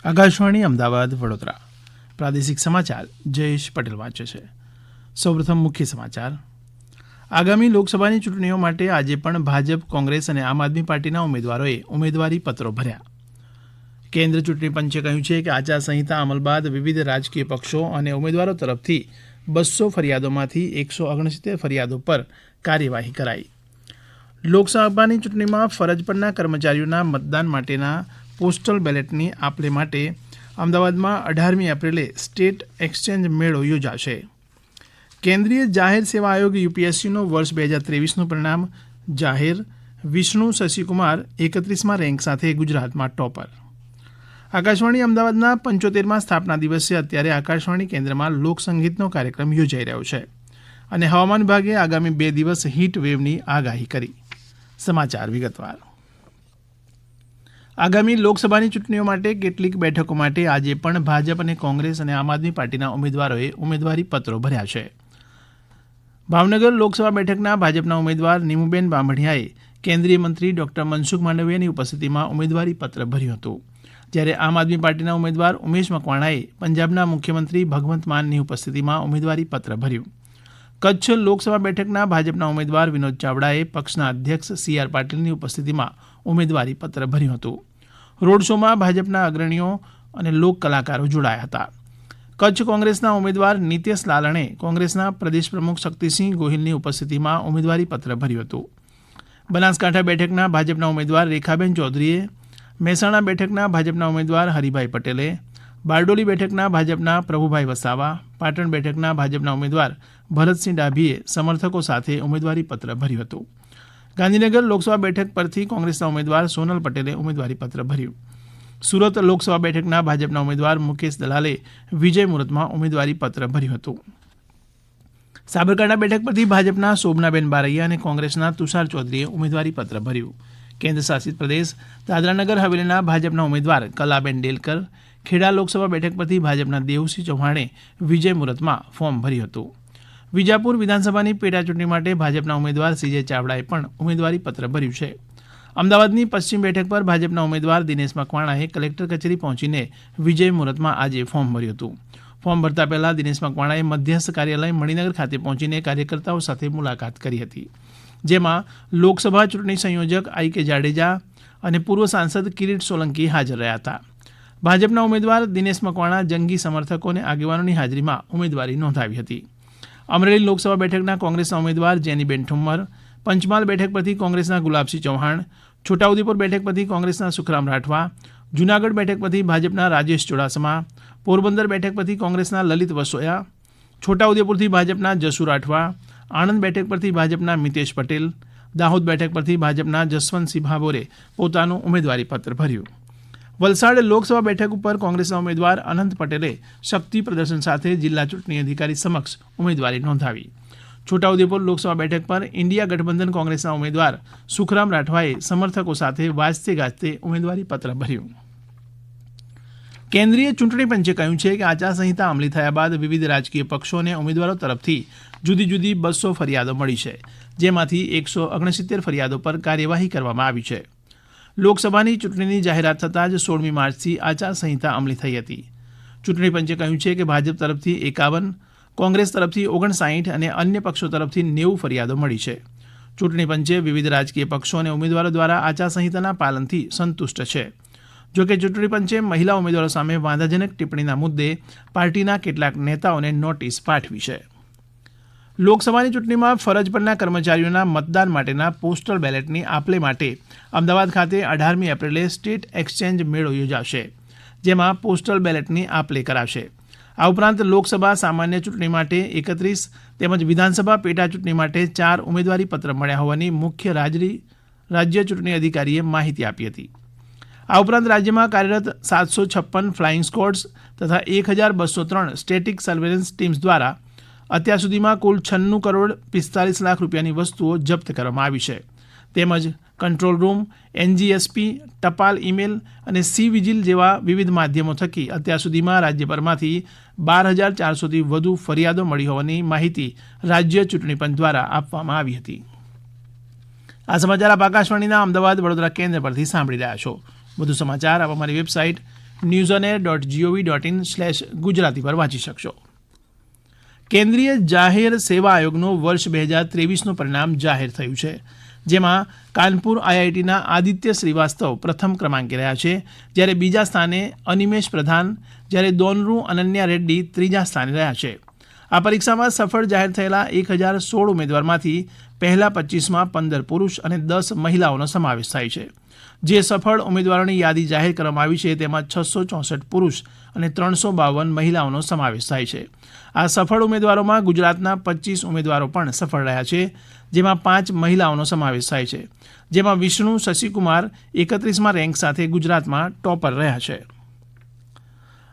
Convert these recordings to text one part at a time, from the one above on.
આકાશવાણી અમદાવાદ વડોદરા પ્રાદેશિક સમાચાર જયેશ પટેલ વાંચે છે. સૌપ્રથમ મુખ્ય સમાચાર. આગામી લોકસભાની ચૂંટણીઓ માટે આજે પણ ભાજપ, કોંગ્રેસ અને આમ આદમી પાર્ટીના ઉમેદવારોએ ઉમેદવારી પત્રો ભર્યા. કેન્દ્ર ચૂંટણી પંચે કહ્યું છે કે આચારસંહિતા અમલ બાદ વિવિધ રાજકીય પક્ષો અને ઉમેદવારો તરફથી 200 ફરિયાદોમાંથી 169 ફરિયાદો પર કાર્યવાહી કરાઈ. લોકસભાની ચૂંટણીમાં ફરજ પરના કર્મચારીઓના મતદાન માટેના પોસ્ટલ બેલેટની આપ-લે માટે અમદાવાદમાં 18મી એપ્રિલે સ્ટેટ એક્સચેન્જ મેળો યોજાશે. કેન્દ્રીય જાહેર સેવા આયોગ યુપીએસસીનું વર્ષ 2023નું પરિણામ જાહેર. વિષ્ણુ શશિકુમાર 31મા રેન્ક સાથે ગુજરાતમાં ટોપર. આકાશવાણી અમદાવાદના 75મા સ્થાપના દિવસે અત્યારે આકાશવાણી કેન્દ્રમાં લોકસંગીતનો કાર્યક્રમ યોજાઈ રહ્યો છે અને હવામાન વિભાગે આગામી 2 દિવસ હીટ વેવની આગાહી કરી. સમાચાર વિગતવાર. આગામી લોકસભાની ચૂંટણીઓ માટે કેટલીક બેઠકો માટે આજે પણ ભાજપ અને કોંગ્રેસ અને આમ આદમી પાર્ટીના ઉમેદવારોએ ઉમેદવારી પત્રો ભર્યા છે. ભાવનગર લોકસભા બેઠકના ભાજપના ઉમેદવાર નીમુબેન બાંભણિયાએ કેન્દ્રીય મંત્રી ડોક્ટર મનસુખ માંડવિયાની ઉપસ્થિતિમાં ઉમેદવારી પત્ર ભર્યું હતું, જ્યારે આમ આદમી પાર્ટીના ઉમેદવાર ઉમેશ મકવાણાએ પંજાબના મુખ્યમંત્રી ભગવંત માનની ઉપસ્થિતિમાં ઉમેદવારી પત્ર ભર્યું. કચ્છ લોકસભા બેઠકના ભાજપના ઉમેદવાર વિનોદ ચાવડાએ પક્ષના અધ્યક્ષ CR પાટીલની ઉપસ્થિતિમાં ઉમેદવારી પત્ર ભર્યું હતું. રોડ શોમાં ભાજપના અગ્રણીઓ અને લોક કલાકારો જોડાયા હતા. કચ્છ કોંગ્રેસના ઉમેદવાર નીતેશ લાલણે કોંગ્રેસના પ્રદેશ પ્રમુખ શક્તિસિંહ ગોહિલની ઉપસ્થિતિમાં ઉમેદવારી પત્ર ભર્યું હતું. બનાસકાંઠા બેઠકના ભાજપના ઉમેદવાર રેખાબેન ચૌધરીએ, મહેસાણા બેઠકના ભાજપના ઉમેદવાર હરિભાઈ પટેલે, બારડોલી બેઠકના ભાજપના પ્રભુભાઈ વસાવા, પાટણ બેઠકના ભાજપના ઉમેદવાર ભરતસિંહ ડાભીએ સમર્થકો સાથે ઉમેદવારી પત્ર ભર્યું હતું. ગાંધીનગર લોકસભા બેઠક પરથી કોંગ્રેસના ઉમેદવાર સોનલ પટેલે ઉમેદવારી પત્ર ભર્યું. સુરત લોકસભા બેઠકના ભાજપના ઉમેદવાર મુકેશ દલાલે વિજય મુહૂર્તમાં ઉમેદવારી પત્ર ભર્યું હતું. સાબરકાંઠા બેઠક પરથી ભાજપના શોભનાબેન બારૈયા અને કોંગ્રેસના તુષાર ચૌધરીએ ઉમેદવારી પત્ર ભર્યું. કેન્દ્ર શાસિત પ્રદેશ દાદરાનગર હવેલીના ભાજપના ઉમેદવાર કલાબેન ડેલકર, ખેડા લોકસભા બેઠક પરથી ભાજપના દેવસિંહ ચૌહાણે વિજય મુહૂર્તમાં ફોર્મ ભર્યું હતું. વિજાપુર વિધાનસભાની પેટાચૂંટણી માટે ભાજપના ઉમેદવાર CJ ચાવડાએ પણ ઉમેદવારી પત્ર ભર્યું છે. અમદાવાદની પશ્ચિમ બેઠક પર ભાજપના ઉમેદવાર દિનેશ મકવાણાએ કલેક્ટર કચેરી પહોંચીને વિજય મુહૂર્તમાં આજે ફોર્મ ભર્યું હતું. ફોર્મ ભરતા પહેલા દિનેશ મકવાણાએ મધ્યસ્થ કાર્યાલય મણિનગર ખાતે પહોંચીને કાર્યકર્તાઓ સાથે મુલાકાત કરી હતી, જેમાં લોકસભા ચૂંટણી સંયોજક IK જાડેજા અને પૂર્વ સાંસદ કિરીટ સોલંકી હાજર રહ્યા હતા. ભાજપના ઉમેદવાર દિનેશ મકવાણા જંગી સમર્થકો અને આગેવાનોની હાજરીમાં ઉમેદવારી નોંધાવી હતી. અમરેલી લોકસભા બેઠકના કોંગ્રેસના ઉમેદવાર જેનીબેન ઠુમ્મર, પંચમહાલ બેઠક પરથી કોંગ્રેસના ગુલાબસિંહ ચૌહાણ, છોટાઉદેપુર બેઠક પરથી કોંગ્રેસના સુખરામ રાઠવા, જૂનાગઢ બેઠક પરથી ભાજપના રાજેશ ચુડાસમા, પોરબંદર બેઠક પરથી કોંગ્રેસના લલિત વસોયા, છોટાઉદેપુરથી ભાજપના જસુ રાઠવા, આણંદ બેઠક પરથી ભાજપના મિતેશ પટેલ, દાહોદ બેઠક પરથી ભાજપના જસવંતસિંહ ભાભોરે પોતાનું ઉમેદવારી પત્ર ભર્યું. વલસાડ લોકસભા બેઠક ઉપર કોંગ્રેસના ઉમેદવાર અનંત પટેલે શક્તિ પ્રદર્શન સાથે જિલ્લા ચૂંટણી અધિકારી સમક્ષ ઉમેદવારી નોંધાવી. છોટાઉદેપુર લોકસભા બેઠક પર ઇન્ડિયા ગઠબંધન કોંગ્રેસના ઉમેદવાર સુખરામ રાઠવાએ સમર્થકો સાથે વાજતે ગાજતે ઉમેદવારી પત્ર ભર્યું. કેન્દ્રીય ચૂંટણી પંચે કહ્યું છે કે આચારસંહિતા અમલી થયા બાદ વિવિધ રાજકીય પક્ષો અને ઉમેદવારો તરફથી જુદી જુદી 200 ફરિયાદો મળી છે, જેમાંથી 169 ફરિયાદો પર કાર્યવાહી કરવામાં આવી છે. લોકસભાની ચૂંટણીની જાહેરાત થતાં જ 16મી માર્ચથી આચારસંહિતા અમલી થઈ હતી. ચૂંટણી પંચે કહ્યું છે કે ભાજપ તરફથી 51, કોંગ્રેસ તરફથી 59 અને અન્ય પક્ષો તરફથી 90 ફરિયાદો મળી છે. ચૂંટણી પંચે વિવિધ રાજકીય પક્ષો અને ઉમેદવારો દ્વારા આચારસંહિતાના પાલનથી સંતુષ્ટ છે. જોકે ચૂંટણી પંચે મહિલા ઉમેદવારો સામે વાંધાજનક ટિપ્પણીના મુદ્દે પાર્ટીના કેટલાક નેતાઓને નોટિસ પાઠવી છે. લોકસભાની ચૂંટણીમાં ફરજ પરના કર્મચારીઓના મતદાન માટેના પોસ્ટલ બેલેટની આપ-લે માટે અમદાવાદ ખાતે 18મી એપ્રિલે સ્ટેટ એક્સચેન્જ મેળો યોજાશે, જેમાં પોસ્ટલ બેલેટની આપ-લે કરાશે. આ ઉપરાંત લોકસભા સામાન્ય ચૂંટણી માટે 31 તેમજ વિધાનસભા પેટા ચૂંટણી માટે 4 ઉમેદવારી પત્ર મળ્યા હોવાની મુખ્ય રાજ્ય ચૂંટણી અધિકારીએ માહિતી આપી હતી. આ ઉપરાંત રાજ્યમાં કાર્યરત 756 ફ્લાઇંગ સ્ક્વોડ્સ તથા 1203 સ્ટેટિક સર્વેલન્સ ટીમ્સ દ્વારા અત્યાર સુધીમાં કુલ 96 કરોડ 45 લાખ રૂપિયાની વસ્તુઓ જપ્ત કરવામાં આવી છે. તેમજ કંટ્રોલ રૂમ, NGSP, ટપાલ, ઈમેલ અને C-વિજિલ જેવા વિવિધ માધ્યમો થકી અત્યાર સુધીમાં રાજ્યભરમાંથી 12,400થી વધુ ફરિયાદો મળી હોવાની માહિતી રાજ્ય ચૂંટણી પંચ દ્વારા આપવામાં આવી હતી. આ સમાચાર આપ આકાશવાણીના અમદાવાદ વડોદરા કેન્દ્ર પરથી સાંભળી રહ્યા છો. વધુ સમાચાર આપ અમારી વેબસાઇટ newsonair.gov.in/gujarati પર વાંચી શકશો. કેન્દ્રીય જાહેર સેવા આયોગનું વર્ષ 2023નું પરિણામ જાહેર થયું છે, જેમાં કાનપુર આઈઆઈટીના આદિત્ય શ્રીવાસ્તવ પ્રથમ ક્રમાંકે રહ્યા છે, જ્યારે બીજા સ્થાને અનિમેશ પ્રધાન, જ્યારે દોનરૂ અનન્યા રેડ્ડી ત્રીજા સ્થાને રહ્યા છે. આ પરીક્ષામાં સફળ જાહેર થયેલા 1016 ઉમેદવારમાંથી પહેલા 25માં 15 પુરુષ અને 10 મહિલાઓનો સમાવેશ થાય છે. જે સફળ ઉમેદવારોની યાદી જાહેર કરવામાં આવી છે તેમાં 664 પુરુષ અને 352 મહિલાઓનો સમાવેશ થાય છે. આ સફળ ઉમેદવારોમાં ગુજરાતના 25 ઉમેદવારો પણ સફળ રહ્યા છે, જેમાં 5 મહિલાઓનો સમાવેશ થાય છે, જેમાં વિષ્ણુ શશિકુમાર 31મા રેન્ક સાથે ગુજરાતમાં ટોપર રહ્યા છે.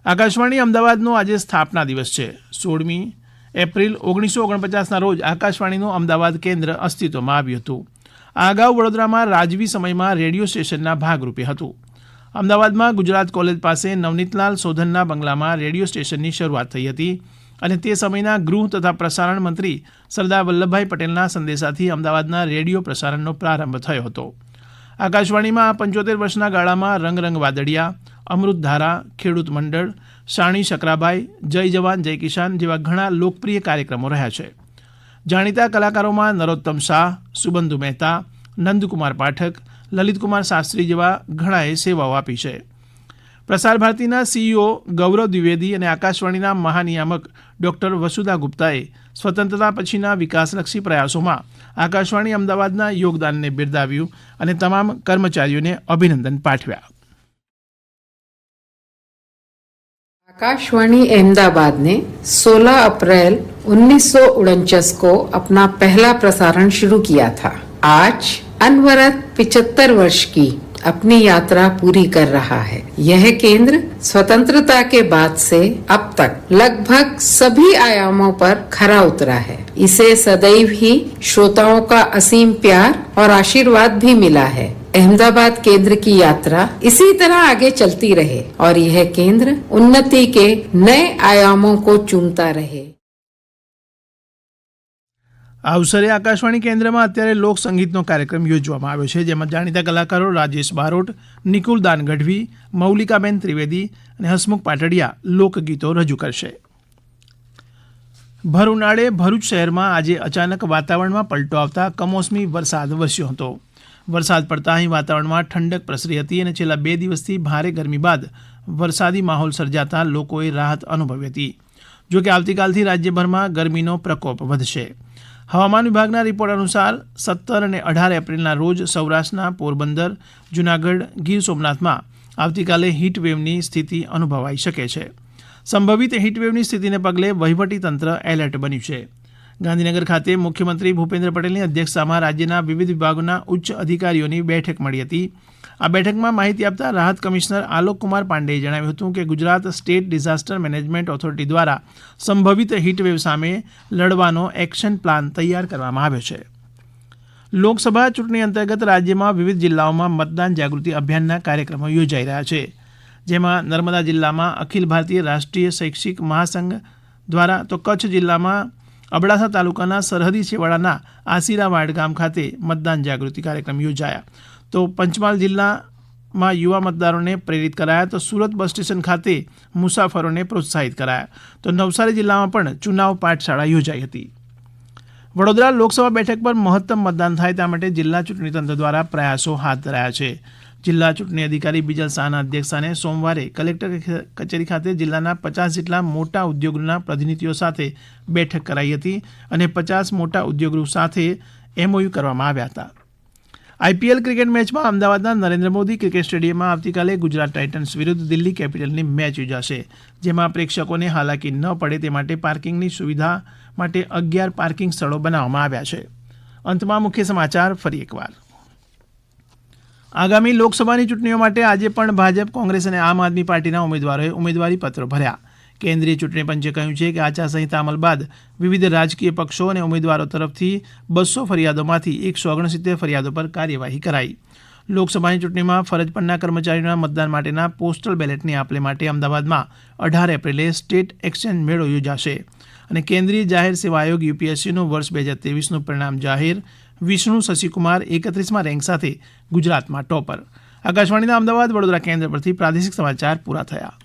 આકાશવાણી અમદાવાદનો આજે સ્થાપના દિવસ છે. 16મી એપ્રિલ 1949ના રોજ આકાશવાણીનું અમદાવાદ કેન્દ્ર અસ્તિત્વમાં આવ્યું હતું. આ અગાઉ વડોદરામાં રાજવી સમયમાં રેડિયો સ્ટેશનના ભાગરૂપે હતું. અમદાવાદમાં ગુજરાત કોલેજ પાસે નવનીતલાલ સોધનના બંગલામાં રેડિયો સ્ટેશનની શરૂઆત થઈ હતી અને તે સમયના ગૃહ તથા પ્રસારણ મંત્રી સરદાર વલ્લભભાઈ પટેલના સંદેશાથી અમદાવાદના રેડિયો પ્રસારણનો પ્રારંભ થયો હતો. આકાશવાણીમાં 75 વર્ષના ગાળામાં રંગ રંગ વાદળિયા, અમૃતધારા, ખેડૂત મંડળ, શાણી શકરાભાઈ, જય જવાન જય કિસાન જેવા ઘણા લોકપ્રિય કાર્યક્રમો રહ્યા છે. જાણીતા કલાકારોમાં નરોત્તમ શાહ, સુબંધુ મહેતા, નંદકુમાર પાઠક, લલિતકુમાર શાસ્ત્રી જેવા ઘણાએ સેવાઓ આપી છે. પ્રસાર ભારતીના સીઈઓ ગૌરવ દ્વિવેદી અને આકાશવાણીના મહાનિયામક ડોક્ટર વસુધા ગુપ્તાએ સ્વતંત્રતા પછીના વિકાસલક્ષી પ્રયાસોમાં આકાશવાણી અમદાવાદના યોગદાનને બિરદાવ્યું અને તમામ કર્મચારીઓને અભિનંદન પાઠવ્યા. आकाशवाणी अहमदाबाद ने 16 अप्रैल 1949 को अपना पहला प्रसारण शुरू किया था. आज अनवरत 75 वर्ष की अपनी यात्रा पूरी कर रहा है. यह केंद्र स्वतंत्रता के बाद से अब तक लगभग सभी आयामों पर खरा उतरा है. इसे सदैव ही श्रोताओं का असीम प्यार और आशीर्वाद भी मिला है. अहमदाबाद केंद्र की यात्रा इसी तरह आगे चलती रहे और यह केंद्र उन्नति के नए आयामों को चूमता रहे. આ અવસરે આકાશવાણી કેન્દ્રમાં અત્યારે લોક સંગીતનો કાર્યક્રમ યોજવામાં આવ્યો છે, જેમાં જાણીતા કલાકારો રાજેશ બારોટ, નિકુલદાન ગઢવી, મૌલિકાબેન ત્રિવેદી અને હસમુખ પાટડિયા લોકગીતો રજૂ કરશે. ભર ઉનાળે ભરૂચ શહેરમાં આજે અચાનક વાતાવરણમાં પલટો આવતા કમોસમી વરસાદ વરસ્યો હતો. વરસાદ પડતા અહીં વાતાવરણમાં ઠંડક પ્રસરી હતી અને છેલ્લા 2 દિવસથી ભારે ગરમી બાદ વરસાદી માહોલ સર્જાતા લોકોએ રાહત અનુભવી હતી. જોકે આવતીકાલથી રાજ્યભરમાં ગરમીનો પ્રકોપ વધશે. હવામાન વિભાગના રિપોર્ટ અનુસાર 17 અને 18 એપ્રિલના રોજ સૌરાષ્ટ્રના પોરબંદર, જૂનાગઢ, ગીર સોમનાથમાં આવતીકાલે હીટવેવની સ્થિતિ અનુભવાઈ શકે છે. સંભવિત હીટવેવની સ્થિતિને પગલે વહીવટીતંત્ર એલર્ટ બન્યું છે. ગાંધીનગર ખાતે મુખ્યમંત્રી ભૂપેન્દ્ર પટેલની અધ્યક્ષતામાં રાજ્યના વિવિધ વિભાગોના ઉચ્ચ અધિકારીઓની બેઠક મળી હતી. આ બેઠકમાં માહિતી આપતા રાહત કમિશનર આલોકકુમાર પાંડેએ જણાવ્યું હતું કે Gujarat state disaster management authority દ્વારા સંભવિત હીટવેવ સામે લડવાનો એક્શન પ્લાન તૈયાર કરવામાં આવ્યો છે. લોકસભા ચૂંટણી અંતર્ગત રાજ્યમાં વિવિધ જિલ્લાઓમાં મતદાન જાગૃતિ અભિયાનના કાર્યક્રમો યોજાઈ રહ્યા છે, જેમાં નર્મદા જિલ્લામાં અખિલ ભારતીય રાષ્ટ્રીય શૈક્ષિક મહાસંઘ દ્વારા તો કચ્છ જિલ્લામાં અબડાસા તાલુકાના સરહદી છેવાડાના આસીરાવાડ ગામ ખાતે મતદાન જાગૃતિ કાર્યક્રમ યોજાયા. તો પંચમહાલ જિલ્લામાં યુવા મતદારોને પ્રેરિત કરાયા. તો સુરત બસ સ્ટેશન ખાતે મુસાફરોને પ્રોત્સાહિત કરાયા. તો નવસારી જિલ્લામાં પણ ચુનાવ પાઠશાળા યોજાઈ હતી. વડોદરા લોકસભા બેઠક પર મહત્તમ મતદાન થાય તે માટે જિલ્લા ચૂંટણી તંત્ર દ્વારા પ્રયાસો હાથ ધરાયા છે. જિલ્લા ચૂંટણી અધિકારી બીજલ શાહના અધ્યક્ષસ્થાને સોમવારે કલેક્ટર કચેરી ખાતે જિલ્લાના 50 જેટલા મોટા ઉદ્યોગોના પ્રતિનિધિઓ સાથે બેઠક કરાઈ હતી અને 50 મોટા ઉદ્યોગો સાથે એમઓયુ કરવામાં આવ્યા હતા. આઈપીએલ ક્રિકેટ મેચમાં અમદાવાદના નરેન્દ્ર મોદી ક્રિકેટ સ્ટેડિયમમાં આવતીકાલે ગુજરાત ટાઇટન્સ વિરુદ્ધ દિલ્હી કેપિટલની મેચ યોજાશે, જેમાં પ્રેક્ષકોને હાલાકી ન પડે તે માટે પાર્કિંગની સુવિધા માટે 11 પાર્કિંગ સ્થળો બનાવવામાં આવ્યા છે. અંતમાં મુખ્ય સમાચાર ફરી એકવાર. આગામી લોકસભાની ચૂંટણીઓ માટે આજે પણ ભાજપ, કોંગ્રેસ અને આમ આદમી પાર્ટીના ઉમેદવારોએ ઉમેદવારી પત્રો ભર્યા. કેન્દ્રીય ચૂંટણી પંચે કહ્યું છે કે આચારસંહિતા અમલ બાદ વિવિધ રાજકીય પક્ષો અને ઉમેદવારો તરફથી 200 ફરિયાદોમાંથી 169 ફરિયાદો પર કાર્યવાહી કરાઈ. લોકસભાની ચૂંટણીમાં ફરજ પરના કર્મચારીઓના મતદાન માટેના પોસ્ટલ બેલેટની આપ-લે માટે અમદાવાદમાં 18 એપ્રિલે સ્ટેટ એક્સચેન્જ મેળો યોજાશે. અને કેન્દ્રીય જાહેર સેવા આયોગ યુપીએસસીનું વર્ષ 2023નું પરિણામ જાહેર. વિષ્ણુ શશિકુમાર 31મા રેન્ક સાથે ગુજરાતમાં ટોપર. આકાશવાણીના અમદાવાદ વડોદરા કેન્દ્ર પરથી પ્રાદેશિક સમાચાર પૂરા થયા.